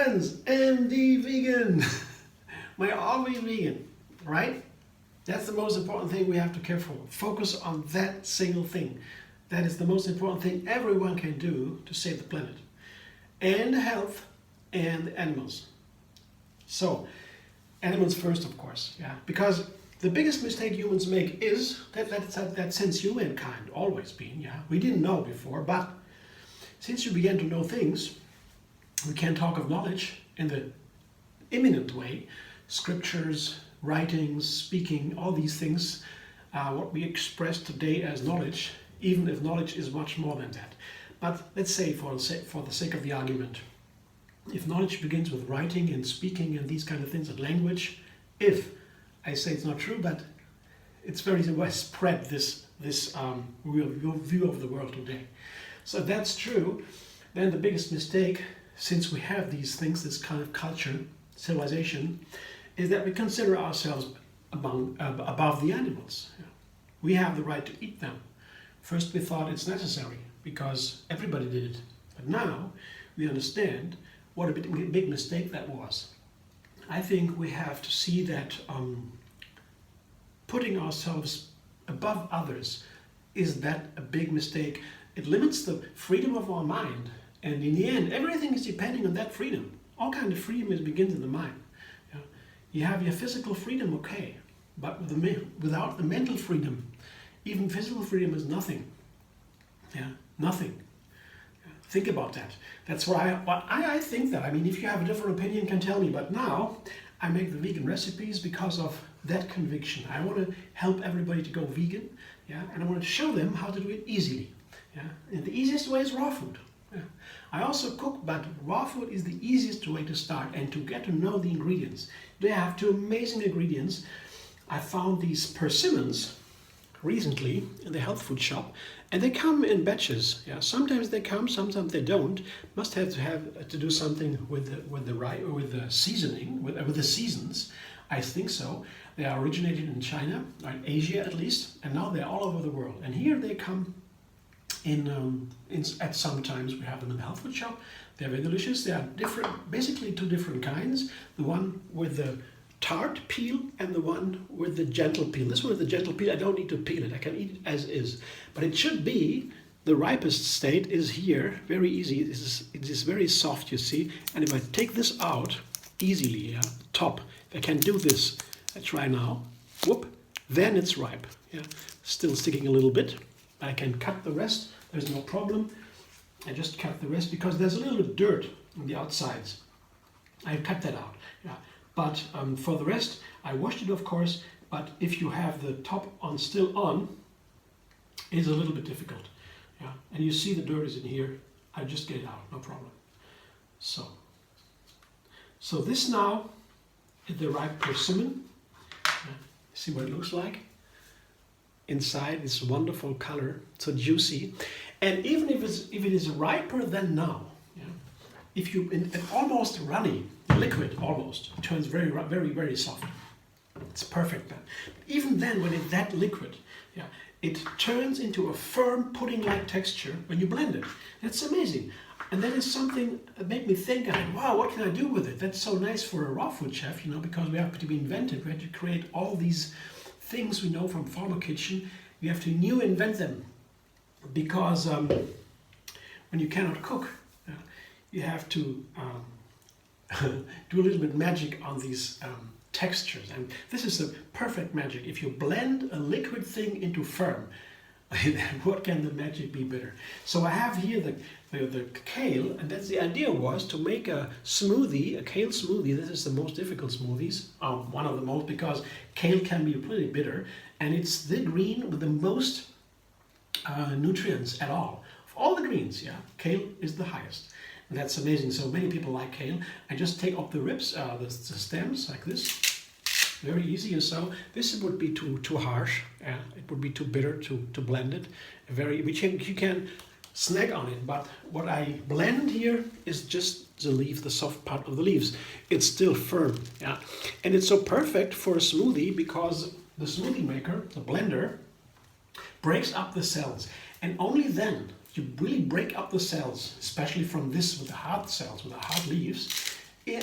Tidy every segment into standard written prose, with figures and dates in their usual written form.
friends, MD vegan. We're always vegan, right? That's the most important thing we have to care for. Focus on that single thing. That is the most important thing everyone can do to save the planet and health and the animals. So, animals first, of course, yeah, because the biggest mistake humans make is that since humankind always been, yeah, we didn't know before, but since you began to know things, we can talk of knowledge in the imminent way, scriptures, writings, speaking, all these things, what we express today as knowledge, even if knowledge is much more than that. But let's say for the sake of the argument, if knowledge begins with writing and speaking and these kind of things, and language, if, I say it's not true, but it's very widespread, this view of the world today. So if that's true, then the biggest mistake, since we have these things, this kind of culture, civilization, is that we consider ourselves above the animals. We have the right to eat them. First we thought it's necessary because everybody did it. But now we understand what a big mistake that was. I think we have to see that putting ourselves above others is that a big mistake. It limits the freedom of our mind, and in the end everything is depending on that freedom. All kind of freedom begins in the mind. You have your physical freedom, okay, but without the mental freedom, even physical freedom is nothing. Yeah, nothing. Think about that. That's why I think that. I mean, if you have a different opinion, you can tell me. But now I make the vegan recipes because of that conviction. I want to help everybody to go vegan, yeah, and I want to show them how to do it easily. Yeah, and the easiest way is raw food. Yeah. I also cook, but raw food is the easiest way to start and to get to know the ingredients. They have two amazing ingredients. I found these persimmons recently in the health food shop, and they come in batches. Yeah, sometimes they come, sometimes they don't. Must have to do something with the seasoning, with the seasons. I think so. They are originated in China, or in Asia at least, and now they're all over the world. And here they come at sometimes we have them in the health food shop. They're very delicious. They are different, basically two different kinds. The one with the tart peel and the one with the gentle peel. This one with the gentle peel, I don't need to peel it. I can eat it as is. But it should be, the ripest state is here, very easy. It is very soft, you see. And if I take this out easily, yeah, top, if I can do this, I try now, whoop, then it's ripe. Yeah, still sticking a little bit. I can cut the rest, there's no problem. I just cut the rest because there's a little bit of dirt on the outsides. I cut that out. Yeah. But for the rest, I washed it, of course, but if you have the top still on, it's a little bit difficult. Yeah. And you see the dirt is in here. I just get it out, no problem. So this now is the ripe persimmon. Yeah. See what it looks like? Inside this wonderful color, so juicy. And even if it is riper than now, yeah, if you almost runny, liquid almost, it turns very, very, very soft. It's perfect then. Even then, when it's that liquid, yeah, it turns into a firm pudding-like texture when you blend it. That's amazing. And that is something that made me think, wow, what can I do with it? That's so nice for a raw food chef, because we have to be inventive. We have to create all these things we know from Pharma Kitchen. We have to invent them, because when you cannot cook, you have to do a little bit magic on these textures, and this is the perfect magic. If you blend a liquid thing into firm, what can the magic be better? So I have here the kale, and that's the idea, was to make a smoothie, a kale smoothie. This is the most difficult smoothies, one of the most, because kale can be pretty bitter, and it's the green with the most nutrients at all. Of all the greens, yeah, kale is the highest. And that's amazing. So many people like kale. I just take off the ribs, the stems like this. Very easy. So this would be too harsh. It would be too bitter to blend it. You can snack on it. But what I blend here is just the leaf, the soft part of the leaves. It's still firm. Yeah, and it's so perfect for a smoothie because the smoothie maker, the blender, breaks up the cells, and only then you really break up the cells, especially from this with the hard cells, with the hard leaves.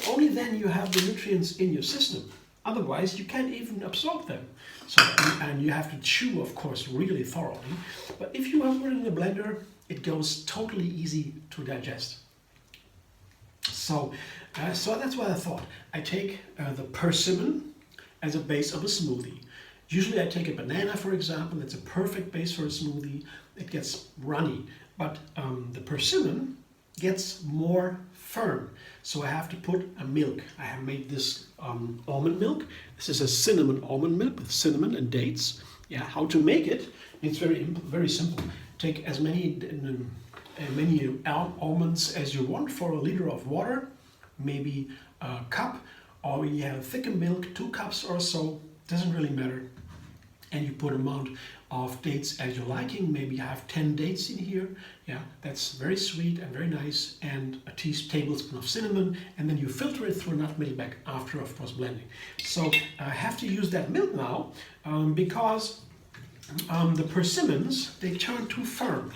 only then you have the nutrients in your system. Otherwise, you can't even absorb them. So, and you have to chew, of course, really thoroughly. But if you have it in the blender, it goes totally easy to digest. So, so that's what I thought. I take the persimmon as a base of a smoothie. Usually I take a banana, for example. That's a perfect base for a smoothie. It gets runny. But the persimmon gets more firm. So I have to put a milk. I have made this almond milk. This is a cinnamon almond milk with cinnamon and dates. Yeah, how to make it? It's very simple. Take as many almonds as you want for a liter of water, maybe a cup, or you have thicker milk, 2 cups or so. Doesn't really matter. And you put amount of dates as you're liking. Maybe you have 10 dates in here. Yeah, that's very sweet and very nice. And a tablespoon of cinnamon. And then you filter it through a nutmeg bag after, of course, blending. So I have to use that milk now because the persimmons, they turn too firm.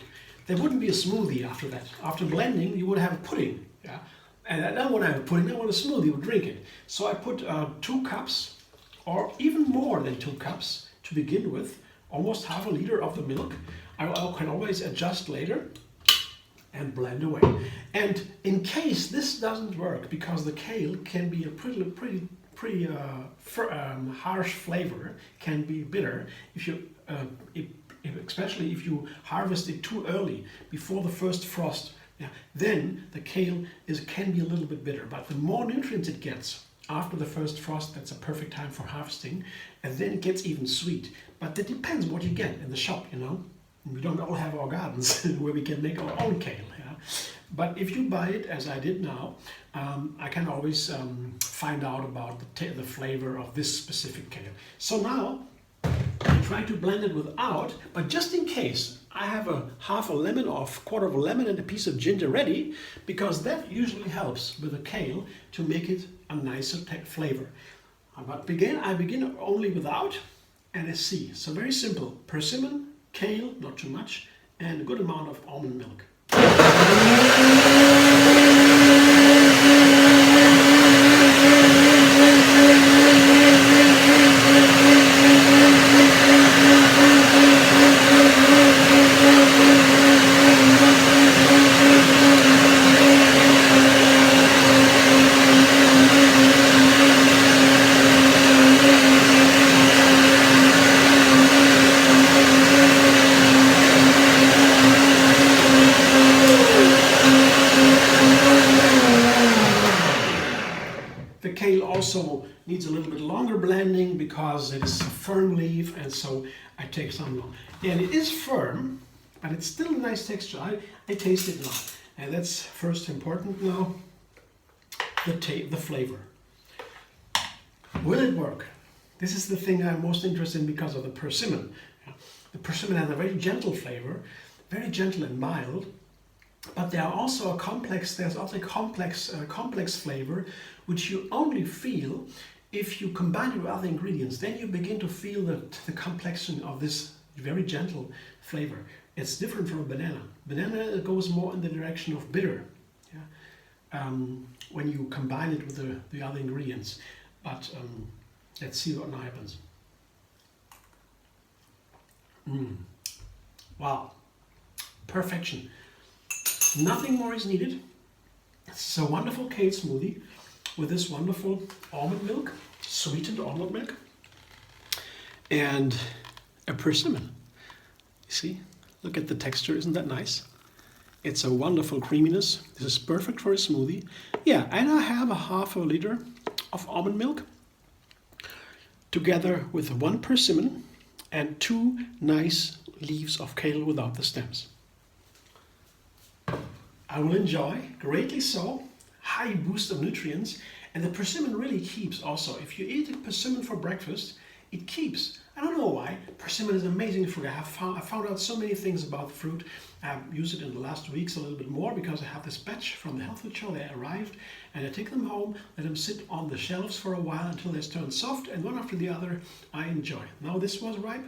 There wouldn't be a smoothie after that. After blending, you would have a pudding. Yeah, and I don't want to have a pudding. I want a smoothie. Or drink it. So I put 2 cups, or even more than 2 cups. To begin with, almost half a liter of the milk. I can always adjust later and blend away. And in case this doesn't work, because the kale can be a pretty harsh flavor, can be bitter, if you especially if you harvest it too early, before the first frost, yeah, then the kale can be a little bit bitter. But the more nutrients it gets after the first frost, that's a perfect time for harvesting, and then it gets even sweet. But that depends what you get in the shop, you know. We don't all have our gardens where we can make our own kale. Yeah? But if you buy it, as I did now, I can always find out about the flavor of this specific kale. So now, I try to blend it without, but just in case, I have a half a lemon or a quarter of a lemon and a piece of ginger ready, because that usually helps with the kale to make it a nicer flavor. But I begin only without and a C. So very simple. Persimmon, kale, not too much, and a good amount of almond milk. The kale also needs a little bit longer blending because it is a firm leaf, and so I take some long. And it is firm, but it's still a nice texture. I taste it now, and that's first important now. The flavor. Will it work? This is the thing I'm most interested in because of the persimmon. The persimmon has a very gentle flavor, very gentle and mild. But there's also a complex flavor which you only feel if you combine it with other ingredients. Then you begin to feel the complexion of this very gentle flavor. It's different from a banana. Banana goes more in the direction of bitter, yeah? When you combine it with the other ingredients. But let's see what now happens. Wow, perfection. Nothing more is needed. It's a wonderful kale smoothie with this wonderful almond milk, sweetened almond milk, and a persimmon. You see, look at the texture, isn't that nice? It's a wonderful creaminess. This is perfect for a smoothie. Yeah, and I have a half a liter of almond milk together with 1 persimmon and 2 nice leaves of kale without the stems. I will enjoy, greatly so, high boost of nutrients, and the persimmon really keeps also. If you eat a persimmon for breakfast, it keeps. I don't know why. Persimmon is an amazing fruit. I found out so many things about the fruit. I've used it in the last weeks a little bit more because I have this batch from the health food show. They arrived, and I take them home, let them sit on the shelves for a while until they turn soft, and one after the other I enjoy. Now this was ripe.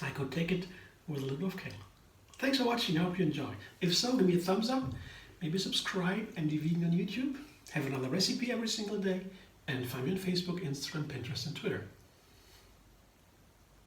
I could take it with a little bit of kale. Thanks for watching. I hope you enjoy. If so, give me a thumbs up, maybe subscribe and be vegan on YouTube. have another recipe every single day, and find me on Facebook, Instagram, Pinterest, and Twitter.